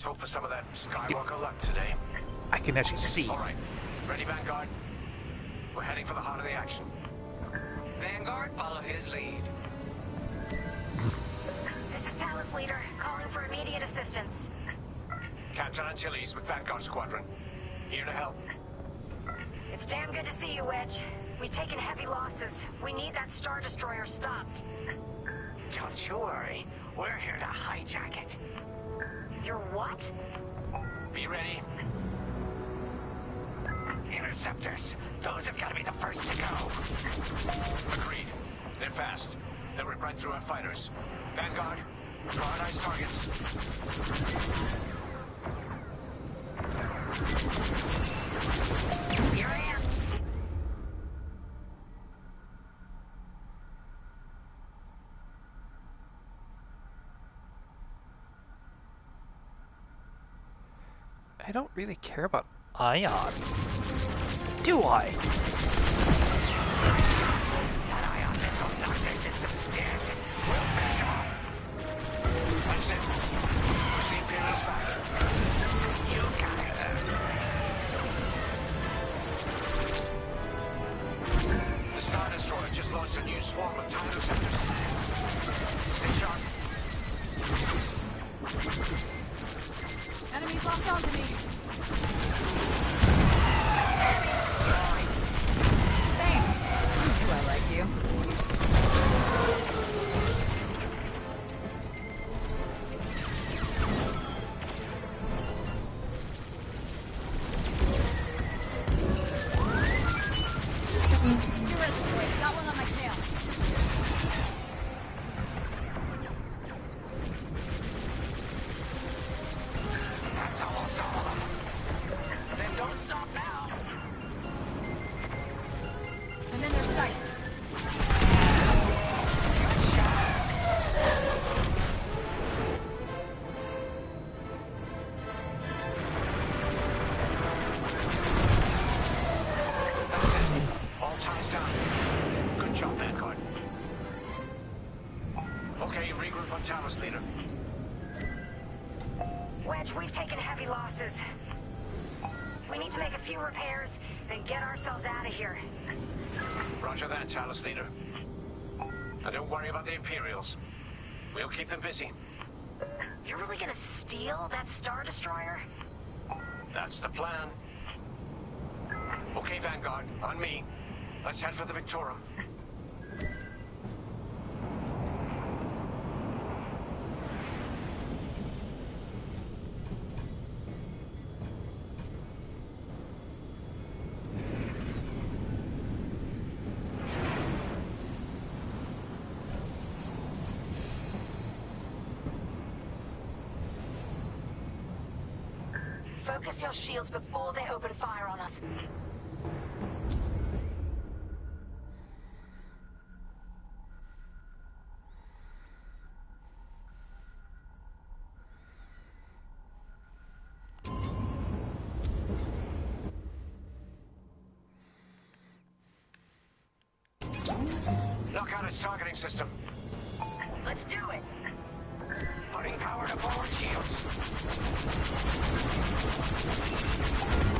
Let's hope for some of that Skywalker luck today. I can actually see. All right, ready, Vanguard? We're heading for the heart of the action. Vanguard, follow his lead. This is Talus Leader, calling for immediate assistance. Captain Antilles with Vanguard Squadron. Here to help. It's damn good to see you, Wedge. We've taken heavy losses. We need that Star Destroyer stopped. Don't you worry. We're here to hijack it. You're what? Be ready. Interceptors. Those have got to be the first to go. Agreed. They're fast. They'll rip right through our fighters. Vanguard, prioritize targets. Here I am. I don't really care about Ion. Do I? That ion missile knocked their systems dead. We'll finish them off. That's it. Push the Imperials back. You got it. The Star Destroyer just launched a new swarm of TIE interceptors. Stay sharp. Enemies locked onto me. Enemies destroyed. Thanks. You knew I liked you. You're at the droid. Got one on my tail. That's almost all of them. Then don't stop now. I'm in their sights. Good shot. That's it. All ties down. Good job, Vanguard. Okay, regroup on Talus, Leader. Wedge, we've taken heavy losses. We need to make a few repairs, then get ourselves out of here. Roger that, Talus, Leader. And don't worry about the Imperials. We'll keep them busy. You're really gonna steal that Star Destroyer? That's the plan. Okay, Vanguard, on me. Let's head for the Victorum. Focus your shields before they open fire on us. Knock out its targeting system. Let's do it. Putting power to forward shields.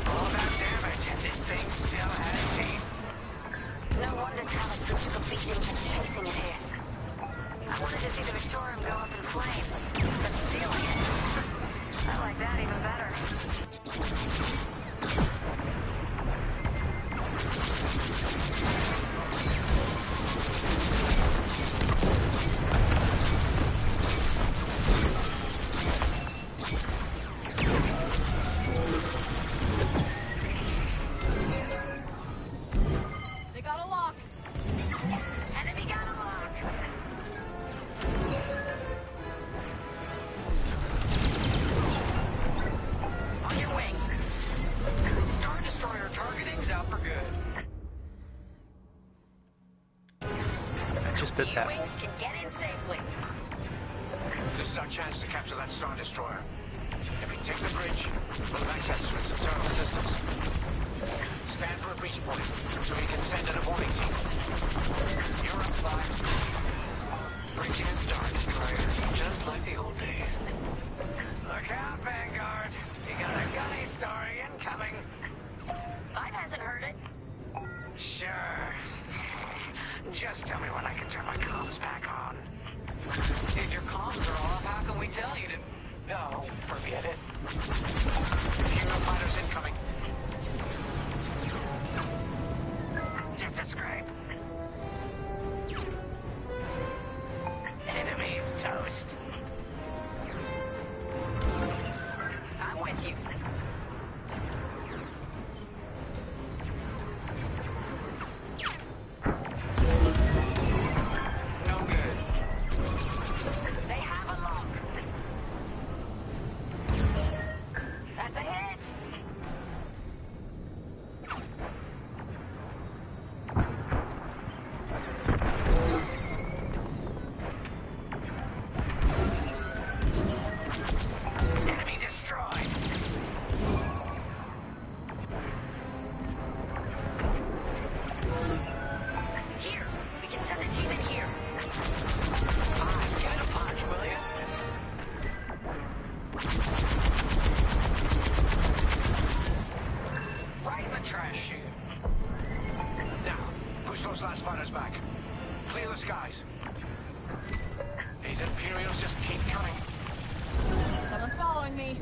All that damage, and this thing still has teeth. No wonder Talus took a beating just chasing it here. I wanted to see the Victorium go up in flames, but stealing it, I like that even better. They got a lock. Enemy got a lock. On your wing. Star Destroyer targeting's out for good. I just did that. E-Wings can get in safely. This is our chance to capture that Star Destroyer. If we take the bridge, we'll have access to its internal systems. Stand for a breach point, so we can send in a warning team. You're up, Five. Bridging a Star Destroyer, just like the old days. Look out, Vanguard. You got a gunny story incoming. Five hasn't heard it. Sure. Just tell me when I can turn my comms back on. If your comms are off, how can we tell you to... Oh, forget it. Hero fighters incoming. Just a scrape. Enemies toast. I'm with you. No good. They have a lock. That's a hit. Enemy destroyed. Here, we can send a team in here. Get a punch, will you? Right in the trash chute. Now, push those last fighters back. Clear the skies. These Imperials just keep coming. Someone's following me.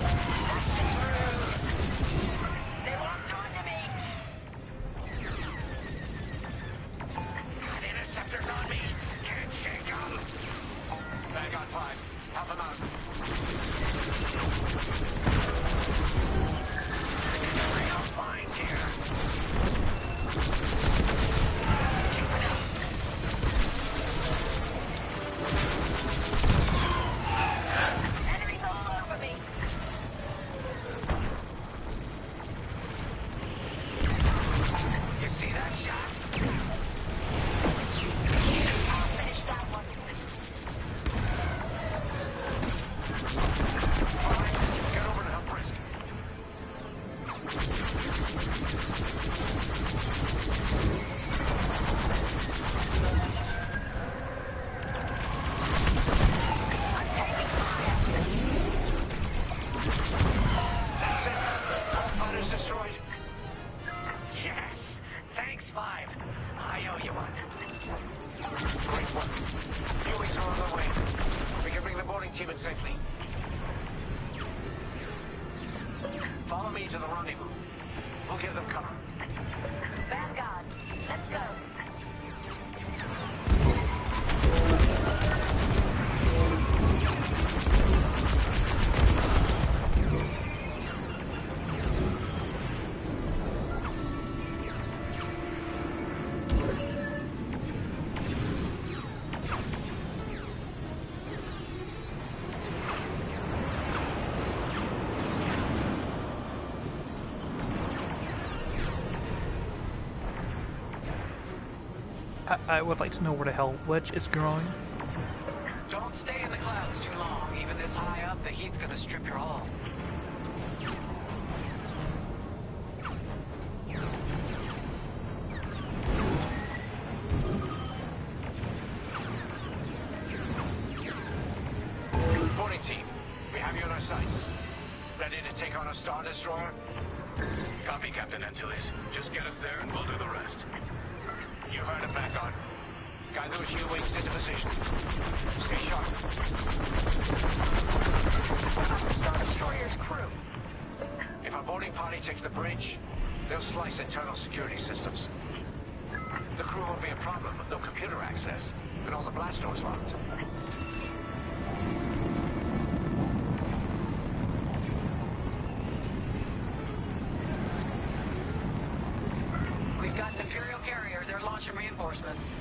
That's just rude. They locked onto me. Got interceptors on me. Can't shake them. Vanguard 5. Help them out. Real find here. Keep it up. Enemies all over me. You see that shot? I'll finish that one. All right, get over to help Frisk. I'm taking fire. That's it. All fighters destroyed. Yes. Thanks, 5. I owe you one. Great work. U-wings are on their way. We can bring the boarding team in safely. Follow me to the rendezvous. We'll give them cover. Vanguard, let's go. I would like to know where the hell Wedge is growing. Don't stay in the clouds too long. Even this high up, the heat's gonna strip your hull. Boarding team, we have you in our sights. Ready to take on a Star Destroyer? Copy, Captain Antilles. Just get us there and we'll do the rest. You heard it, Vanguard. Guide those U-wings into position. Stay sharp. I'm the Star Destroyer's crew. If our boarding party takes the bridge, they'll slice internal security systems. The crew won't be a problem with no computer access and all the blast doors locked. We've got an Imperial carrier. They're launching reinforcements.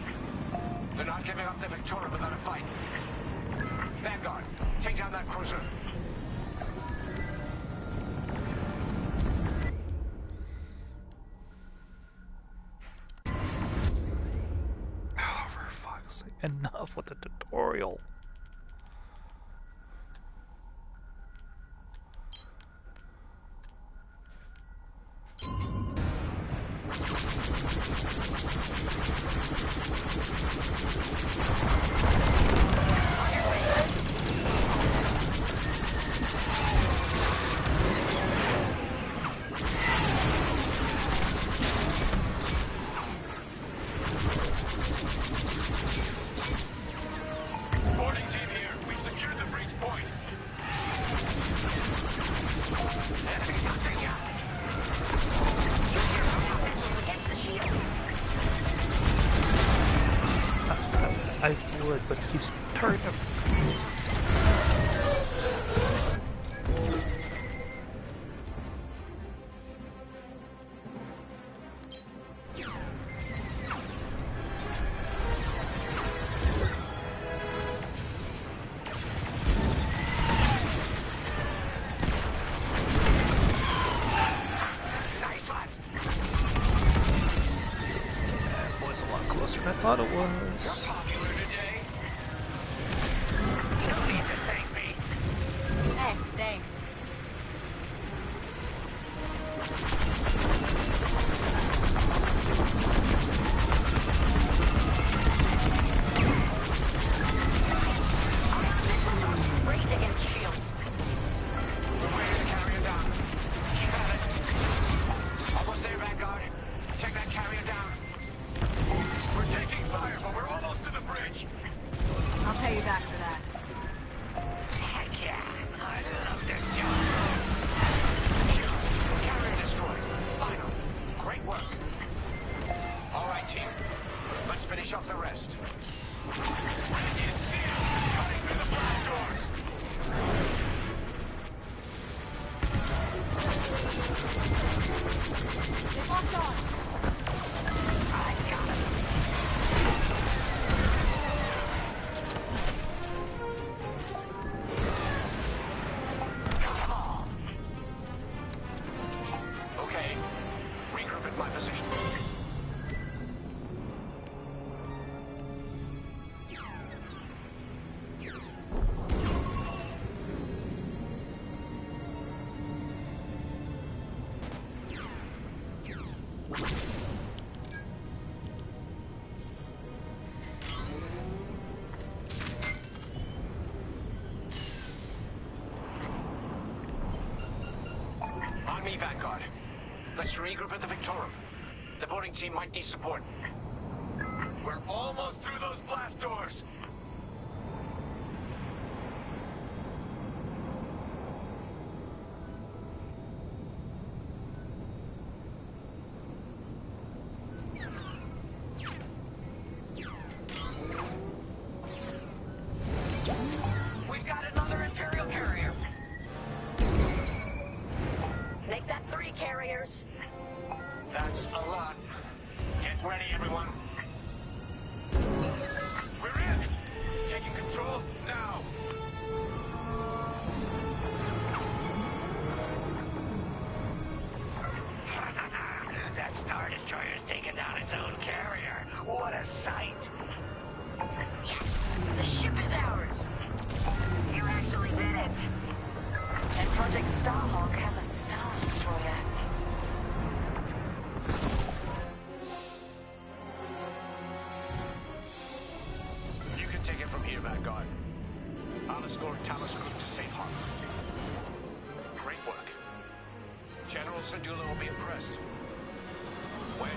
They're not giving up the Victoria without a fight. Vanguard, take down that cruiser. Oh, for fuck's sake. Enough with the tutorial. would, but he keeps turning. I thought it was. You're popular today. No need to thank me. Hey, thanks. Ion missiles are great against shields. We're ready to carry it down. Keep at it. Almost there, Vanguard. Take that carrier down. We're taking fire, but we're almost to the bridge. I'll pay you back for that. Heck yeah. I love this job. Carrier destroyed. Final. Great work. All right, team. Let's finish off the rest. Ready to see it. Cutting through the blast doors. It's locked on. I got it. Got them all. Okay. Regroup at my position. On me, Vanguard. Let's regroup at the Victorum. The boarding team might need support. We're almost through those blast doors. We've got another Imperial carrier. Make that 3 carriers. That's a lot. Get ready, everyone. We're in. Taking control now. That Star Destroyer's taken down its own carrier. What a sight. Yes, the ship is ours. You actually did it. And Project Starhawk has a Star Destroyer. You can take it from here, Vanguard. I'll escort Talos Group to safe harbor. Great work. General Syndulla will be impressed. Wedge,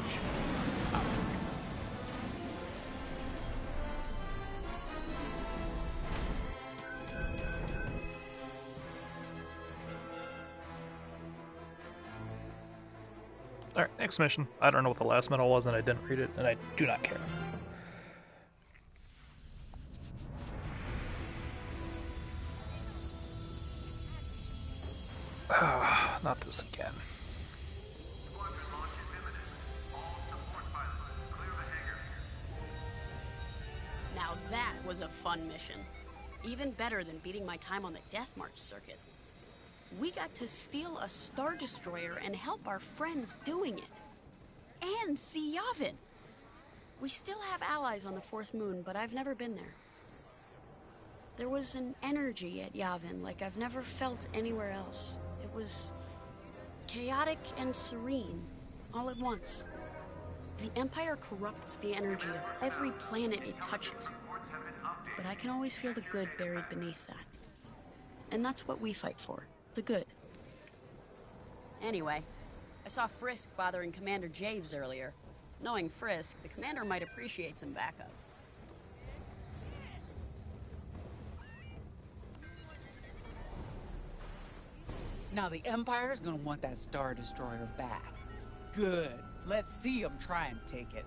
out. Alright, next mission. I don't know what the last medal was, and I didn't read it, and I do not care. Not this again. Now that was a fun mission. Even better than beating my time on the Death March circuit. We got to steal a Star Destroyer and help our friends doing it. And see Yavin. We still have allies on the 4th moon, but I've never been there. There was an energy at Yavin like I've never felt anywhere else. It was chaotic and serene, all at once. The Empire corrupts the energy of every planet it touches. But I can always feel the good buried beneath that. And that's what we fight for, the good. Anyway, I saw Frisk bothering Commander Javes earlier. Knowing Frisk, the commander might appreciate some backup. Now the Empire's gonna want that Star Destroyer back. Good. Let's see them try and take it.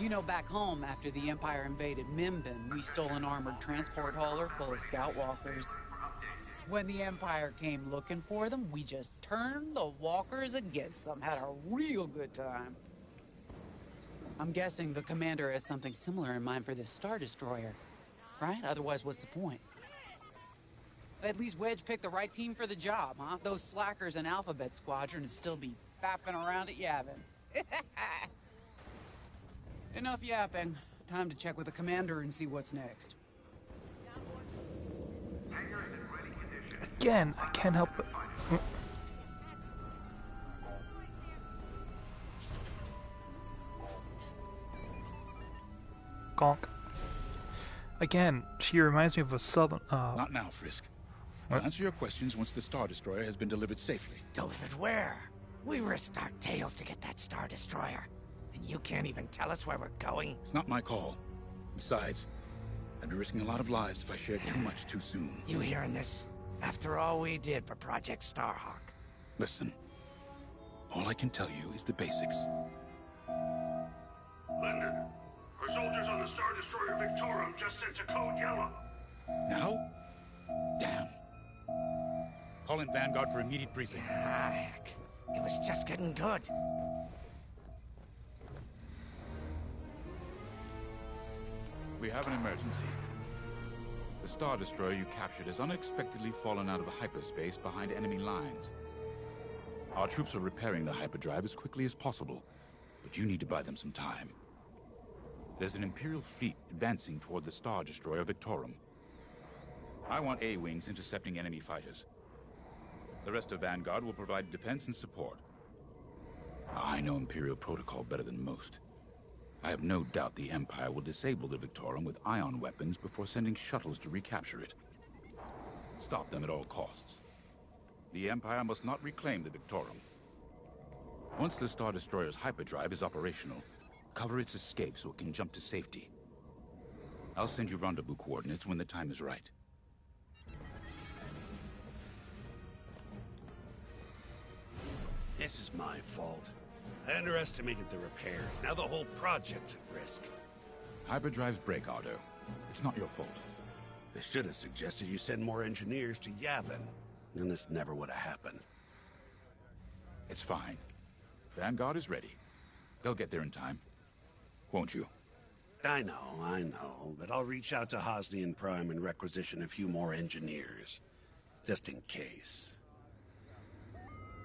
You know, back home, after the Empire invaded Mimbin, we stole an armored transport hauler full of scout walkers. When the Empire came looking for them, we just turned the walkers against them. Had a real good time. I'm guessing the commander has something similar in mind for this Star Destroyer, right? Otherwise, what's the point? At least Wedge picked the right team for the job, huh? Those slackers in Alphabet Squadron would still be faffing around at Yavin. Enough yapping. Time to check with the commander and see what's next. Again, I can't help it. Gonk. Again, she reminds me of a southern. Not now, Frisk. I'll answer your questions once the Star Destroyer has been delivered safely. Delivered where? We risked our tails to get that Star Destroyer. And you can't even tell us where we're going? It's not my call. Besides, I'd be risking a lot of lives if I shared too much too soon. You hearing this? After all we did for Project Starhawk. Listen, all I can tell you is the basics. Linden, our soldiers on the Star Destroyer Victorum just sent a code yellow. Now? Damn. Call in Vanguard for immediate briefing. Ah, heck. It was just getting good. We have an emergency. The Star Destroyer you captured has unexpectedly fallen out of hyperspace behind enemy lines. Our troops are repairing the hyperdrive as quickly as possible, but you need to buy them some time. There's an Imperial fleet advancing toward the Star Destroyer Victorum. I want A-wings intercepting enemy fighters. The rest of Vanguard will provide defense and support. I know Imperial protocol better than most. I have no doubt the Empire will disable the Victorum with ion weapons before sending shuttles to recapture it. Stop them at all costs. The Empire must not reclaim the Victorum. Once the Star Destroyer's hyperdrive is operational, cover its escape so it can jump to safety. I'll send you rendezvous coordinates when the time is right. This is my fault. I underestimated the repair. Now the whole project's at risk. Hyperdrives break, Otto. It's not your fault. They should have suggested you send more engineers to Yavin. Then this never would have happened. It's fine. Vanguard is ready. They'll get there in time. Won't you? I know, but I'll reach out to Hosnian Prime and requisition a few more engineers. Just in case.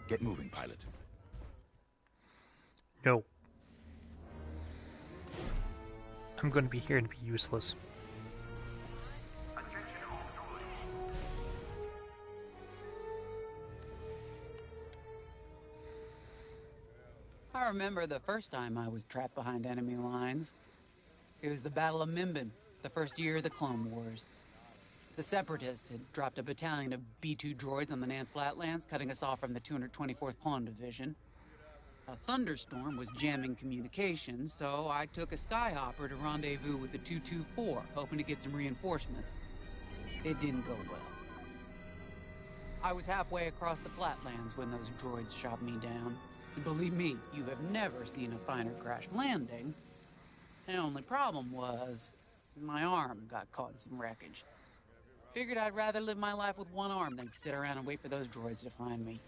Get moving, pilot. No. I'm going to be here to be useless. I remember the first time I was trapped behind enemy lines. It was the Battle of Mimbin, the first year of the Clone Wars. The Separatists had dropped a battalion of B-2 droids on the Nan Flatlands, cutting us off from the 224th Clone Division. A thunderstorm was jamming communications, so I took a skyhopper to rendezvous with the 224, hoping to get some reinforcements. It didn't go well. I was halfway across the flatlands when those droids shot me down. And believe me, you have never seen a finer crash landing. The only problem was, my arm got caught in some wreckage. Figured I'd rather live my life with one arm than sit around and wait for those droids to find me.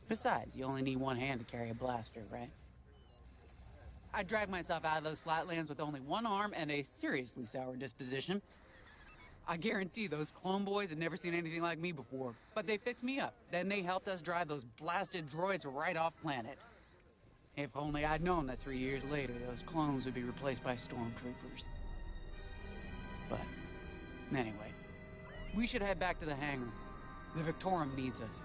Besides, you only need one hand to carry a blaster, right? I dragged myself out of those flatlands with only one arm and a seriously sour disposition. I guarantee those clone boys had never seen anything like me before, but they fixed me up. Then they helped us drive those blasted droids right off planet. If only I'd known that 3 years later, those clones would be replaced by stormtroopers. But, anyway, we should head back to the hangar. The Victorum needs us.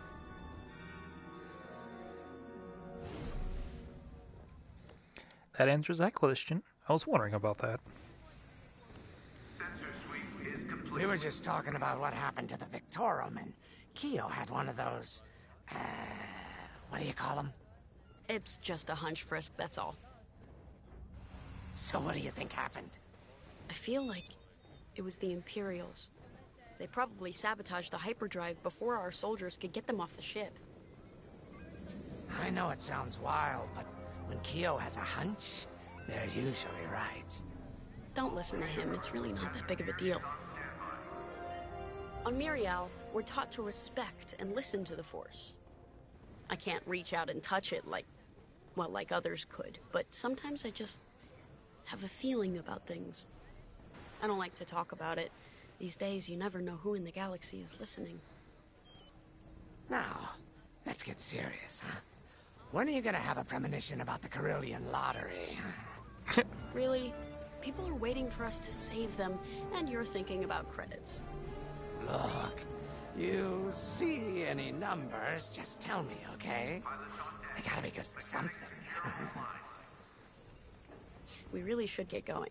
That answers that question. I was wondering about that. We were just talking about what happened to the Victorum, and Keo had one of those, what do you call them? It's just a hunch, Frisk, that's all. So what do you think happened? I feel like it was the Imperials. They probably sabotaged the hyperdrive before our soldiers could get them off the ship. I know it sounds wild, but when Keo has a hunch, They're usually right. Don't listen to him. It's really not that big of a deal. On Miriel, we're taught to respect and listen to the Force. I can't reach out and touch it like others could, but sometimes I just have a feeling about things. I don't like to talk about it. These days, you never know who in the galaxy is listening. Now, let's get serious, huh? When are you gonna have a premonition about the Carillion lottery? Really? People are waiting for us to save them, and you're thinking about credits. Look, you see any numbers, just tell me, okay? They gotta be good for something. We really should get going.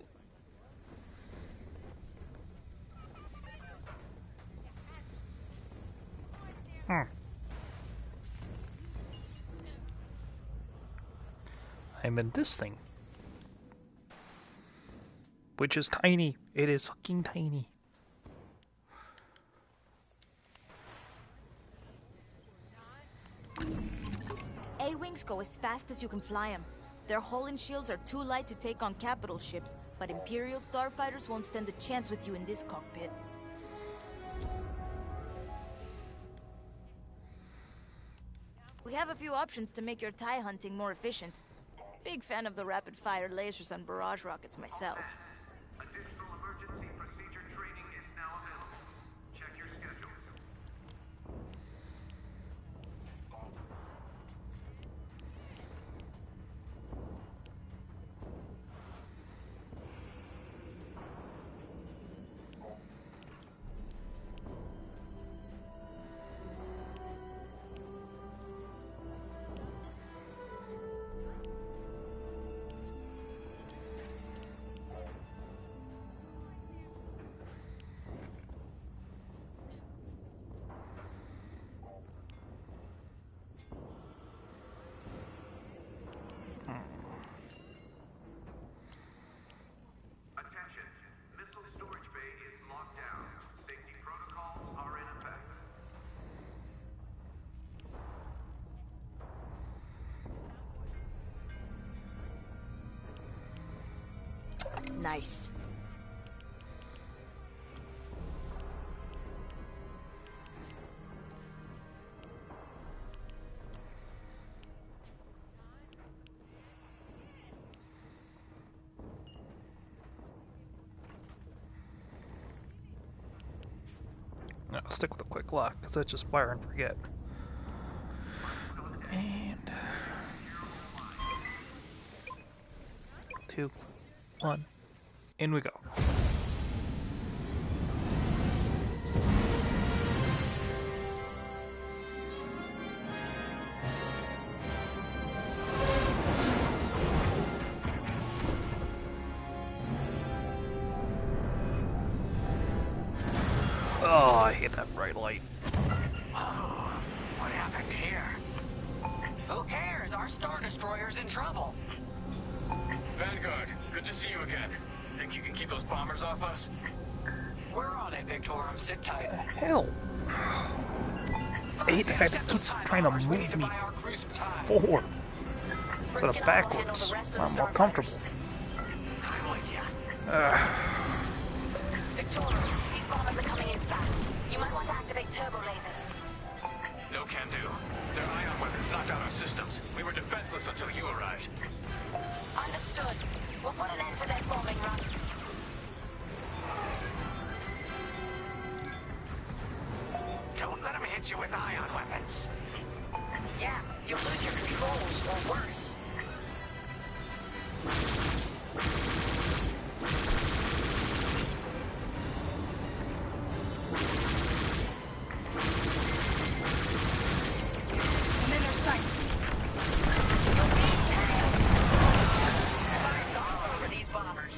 I'm in this thing. Which is tiny. It is fucking tiny. A-Wings go as fast as you can fly them. Their hull and shields are too light to take on capital ships, but Imperial starfighters won't stand a chance with you in this cockpit. We have a few options to make your TIE hunting more efficient. Big fan of the rapid-fire lasers and barrage rockets myself. Additional emergency procedure training is now available. Check your schedule. Attention. Missile storage bay is locked down. Safety protocols are in effect. Nice. No, stick with a quick lock, because that's just fire and forget. And 2, 1, in we go. Oh, I hate that bright light. What happened here? Who cares? Our Star Destroyer's in trouble. Vanguard, good to see you again. Think you can keep those bombers off us? We're on it, Victorum. Sit tight. Hell. I hate the fact that it keeps trying to move me forward instead of backwards. I'm more comfortable. I'm with ya. Victoria, these bombers are coming in fast. You might want to activate turbo lasers. No can do. Their ion weapons knocked out our systems. We were defenseless until you arrived. Understood. We'll put an end to their bombing runs. Don't let him hit you with ion weapons. Yeah, you'll lose your controls, or worse. I'm in their sights. You're being tailed. Sights all over these bombers.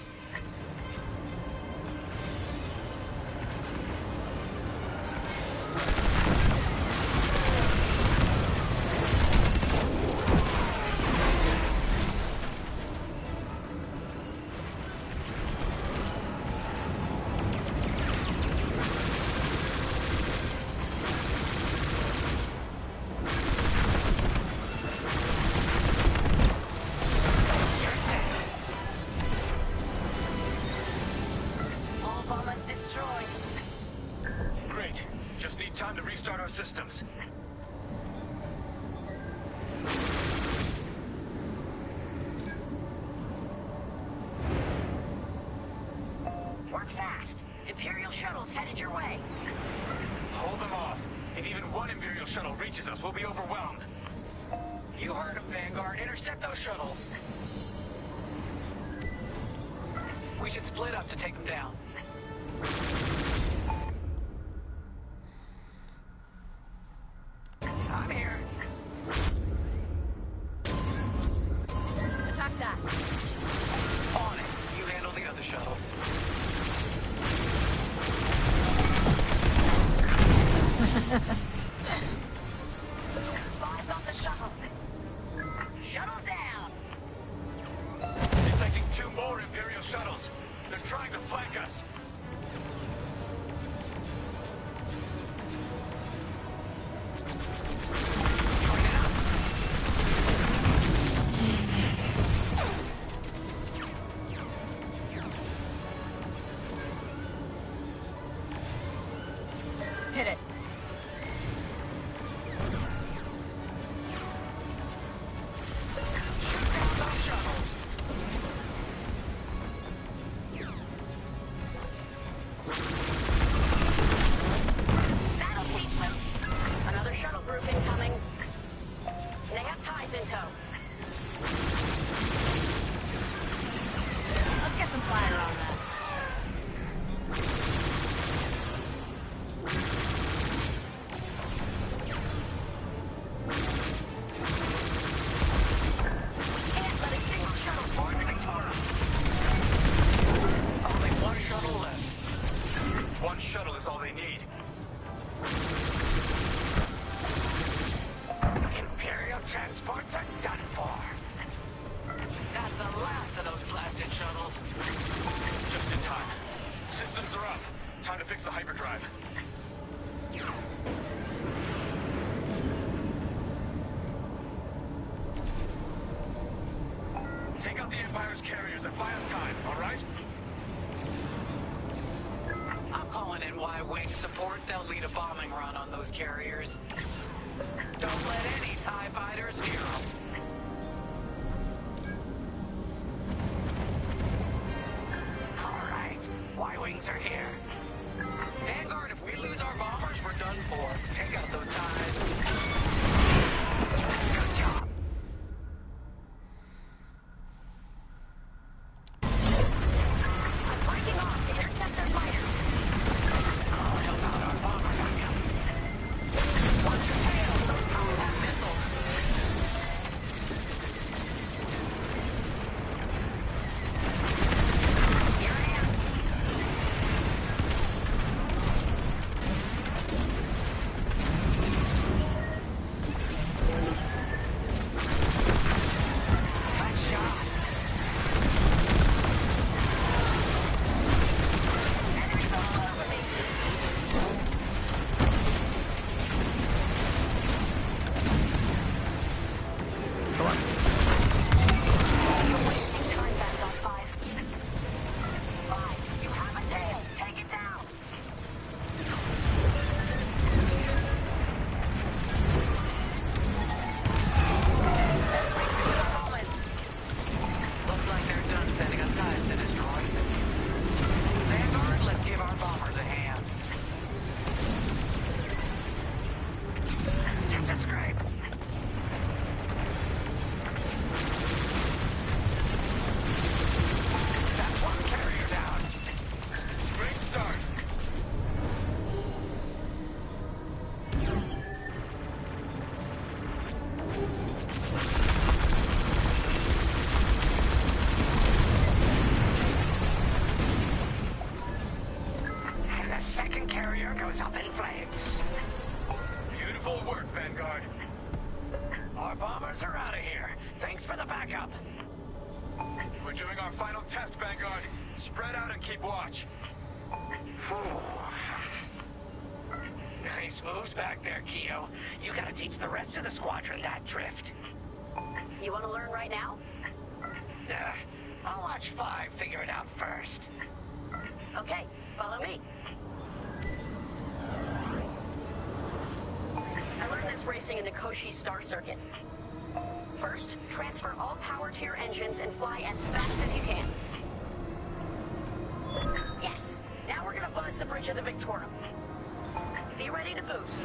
Time to restart our systems. Work fast. Imperial shuttles headed your way. Hold them off. If even one Imperial shuttle reaches us, we'll be overwhelmed. You heard him, Vanguard. Intercept those shuttles. We should split up to take them down. I'm here. Attack that. On it. You handle the other shuttle. Five got the shuttle. Shuttle's down. Detecting 2 more Imperial shuttles. They're trying to flank us. Join it up. Hit it. Shoot down those shuttles. That'll teach them. Another shuttle group incoming. They have ties in tow. Let's get some fire on that. Can't let a single shuttle board the Victoria. Only one shuttle left. One shuttle is all they need. Imperial transports are done for. That's the last of those blasted shuttles. Just in time. Systems are up. Time to fix the hyperdrive. Take out the Empire's carriers and buy us time, all right? I'm calling in Y-Wing support. They'll lead a bombing run on those carriers. Don't let any TIE fighters near them. All right. Y-Wings are here. Vanguard, if we lose our bombers, we're done for. Take out those TIEs. Good job. I'm breaking off to intercept their fighters. I'll help out our bomber backup. Watch your tail. Those TIEs have missiles. Here I am. Good shot. Enemies all over me. Come on. You're wasting time, Vanguard 5. 5, you have a tail. Take it down. Let's recoup the bombers. Looks like they're done sending us TIEs to destroy. Vanguard, let's give our bombers a hand. Just a scrape. That's one carrier down. Great start. And the second carrier goes up in flames. Beautiful work, Vanguard. Our bombers are out of here. Thanks for the backup. We're doing our final test, Vanguard. Spread out and keep watch. Nice moves back there, Keo. You gotta teach the rest of the squadron that drift. You want to learn right now? I'll watch 5 figure it out first. Okay, follow me. crossing in the Koshi star circuit. First, transfer all power to your engines and fly as fast as you can. Yes! Now we're gonna buzz the bridge of the Victorum. Be ready to boost.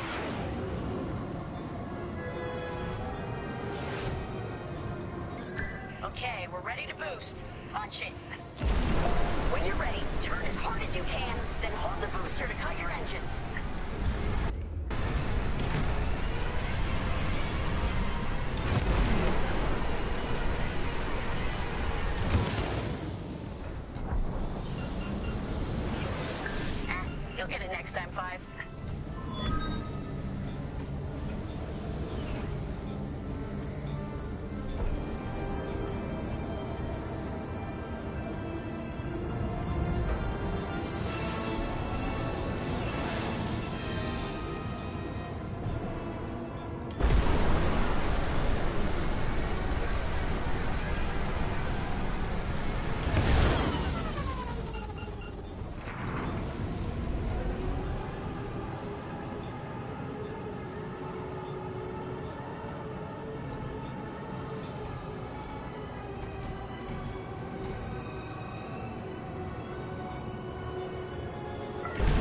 Okay, we're ready to boost. Punch it. When you're ready, turn as hard as you can, then hold the booster to cut your engines. You'll get it next time, 5.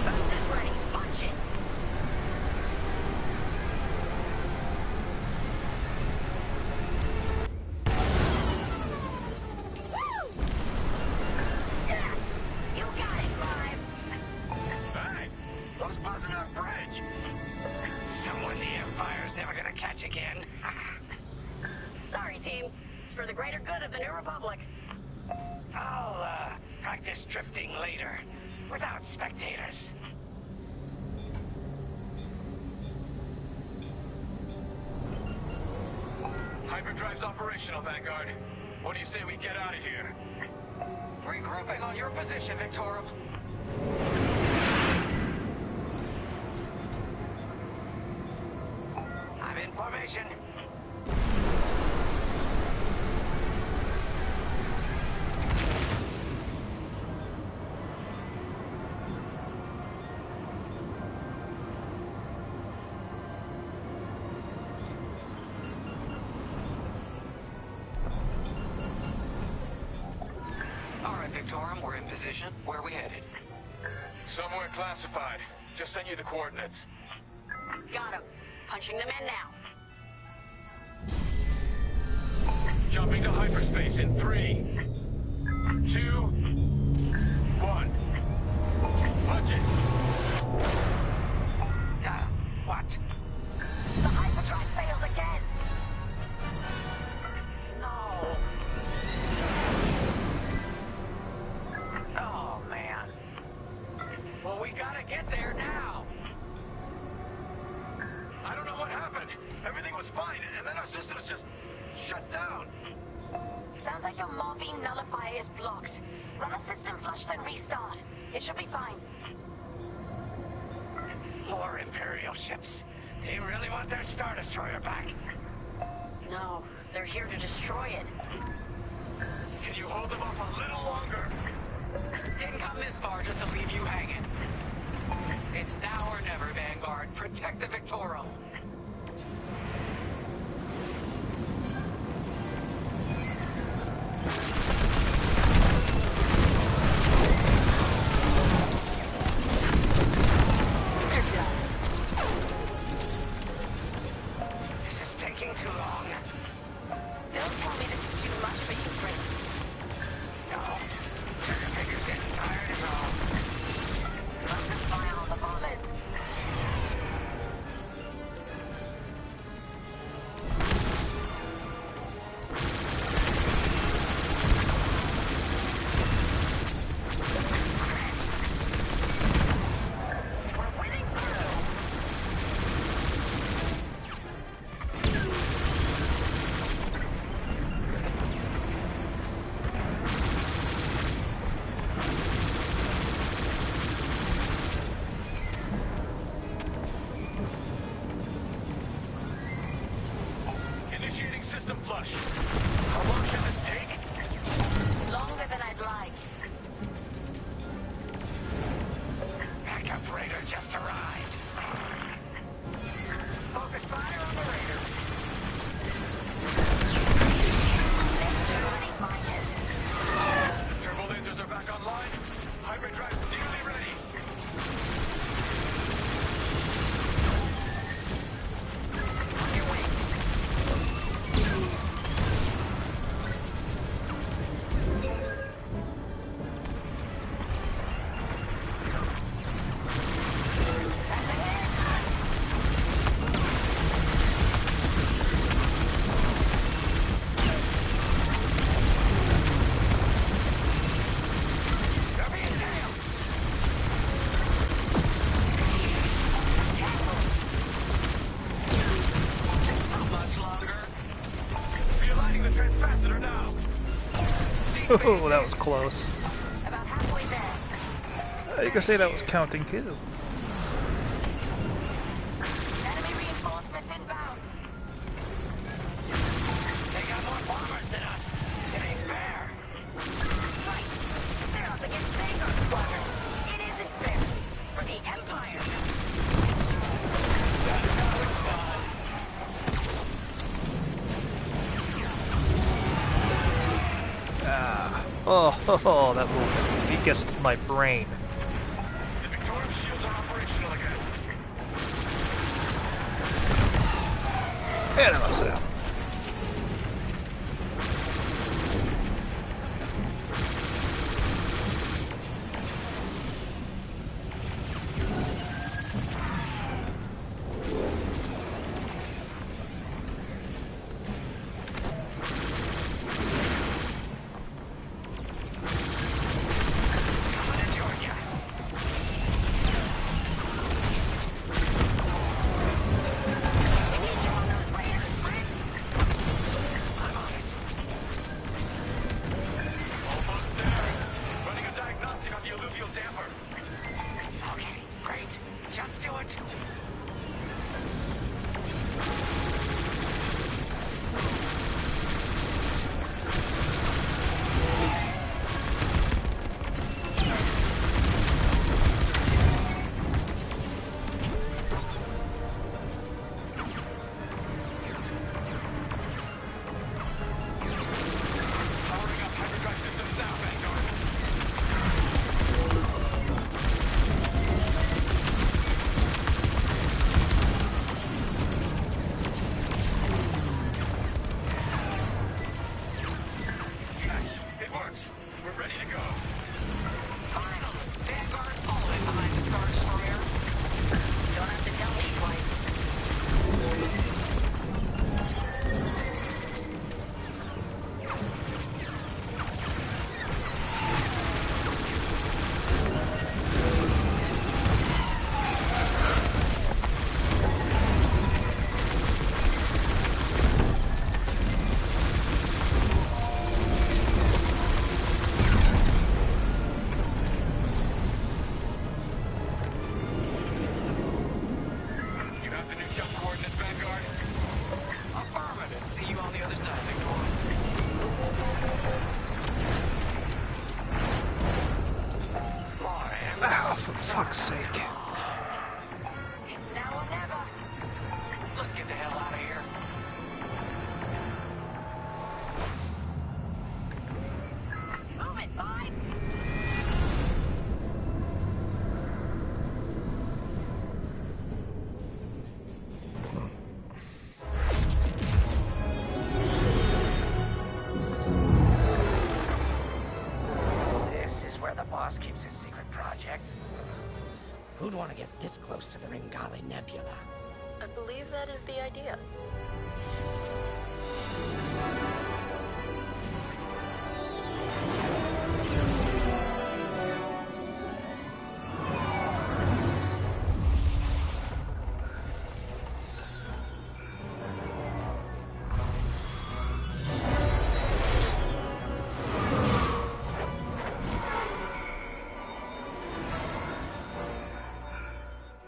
Boost is ready. Punch it. Woo! Yes! You got it, 5. Hey! Who's buzzing our bridge? Someone the Empire's never gonna catch again. Sorry, team. It's for the greater good of the New Republic. I'll, practice drifting later, without spectators. Hyperdrive's operational, Vanguard. What do you say we get out of here? Regrouping on your position, Victorum. I'm in formation. Victorum, we're in position. Where are we headed? Somewhere classified. Just sent you the coordinates. Got him. Punching them in now. Jumping to hyperspace in 3, 2, 1. Punch it. What? The hyperdrive failed again. No. Oh, man. Well, we gotta get there now. I don't know what happened. Everything was fine, and then our systems just shut down. Sounds like your morphine nullifier is blocked. Run a system flush, then restart. It should be fine. Poor Imperial ships. They really want their Star Destroyer back. No, they're here to destroy it. Can you hold them off a little longer? Didn't come this far just to leave you hanging. It's now or never, Vanguard. Protect the Victorum. This is taking too long. Don't tell me this is too much for you, Chris. No. Trigger finger's getting tired is all. Focus fire on the bombers. We're winning through. Initiating system flush. How long should this take? Longer than I'd like. Backup radar just arrived. Focus fire on the radar. Oh, that was close. About halfway there. You can say that was counting too. Enemy reinforcements inbound. They got more bombers than us. It ain't fair. Right. They're up against Vanguard Squadron. It isn't fair. For the Empire. That's how it's done. Oh, that movement. He gets to my brain. The Victorium shields are operational again. And I was out. Fuck's sake. It's now or never. Let's get the hell out of here. Move it, Vine. This is where the boss keeps his secret project. Who'd want to get this close to the Ringali Nebula? I believe that is the idea.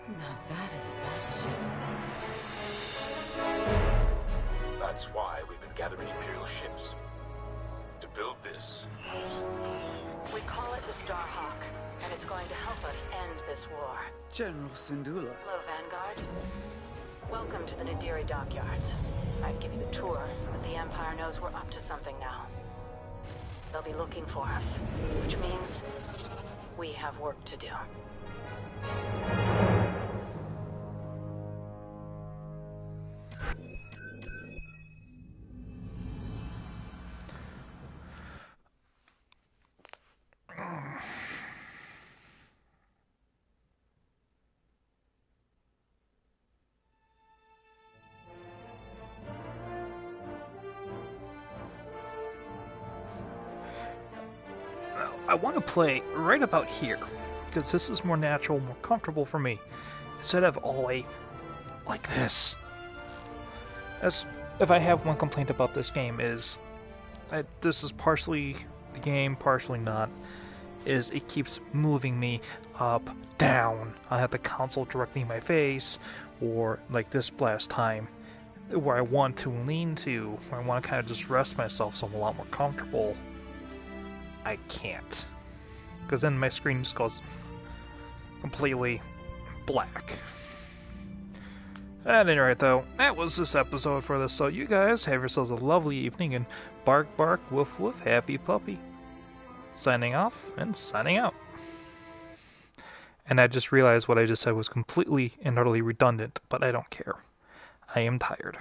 Now that is a battleship. That's why we've been gathering Imperial ships. To build this. We call it the Starhawk, and it's going to help us end this war. General Syndulla. Hello, Vanguard. Welcome to the Nadiri dockyards. I'd give you the tour, but the Empire knows we're up to something now. They'll be looking for us, which means we have work to do. I want to play right about here, because this is more natural, more comfortable for me, instead of all the way like this. As if I have one complaint about this game is, this is partially the game, partially not, is it keeps moving me up, down. I have the console directly in my face, or like this last time, where I want to lean to, where I want to kind of just rest myself so I'm a lot more comfortable. I can't. Because then my screen just goes completely black. At any rate, though, that was this episode for this. So you guys have yourselves a lovely evening, and bark, bark, woof, woof, happy puppy. Signing off and signing out. And I just realized what I just said was completely and utterly redundant, but I don't care. I am tired.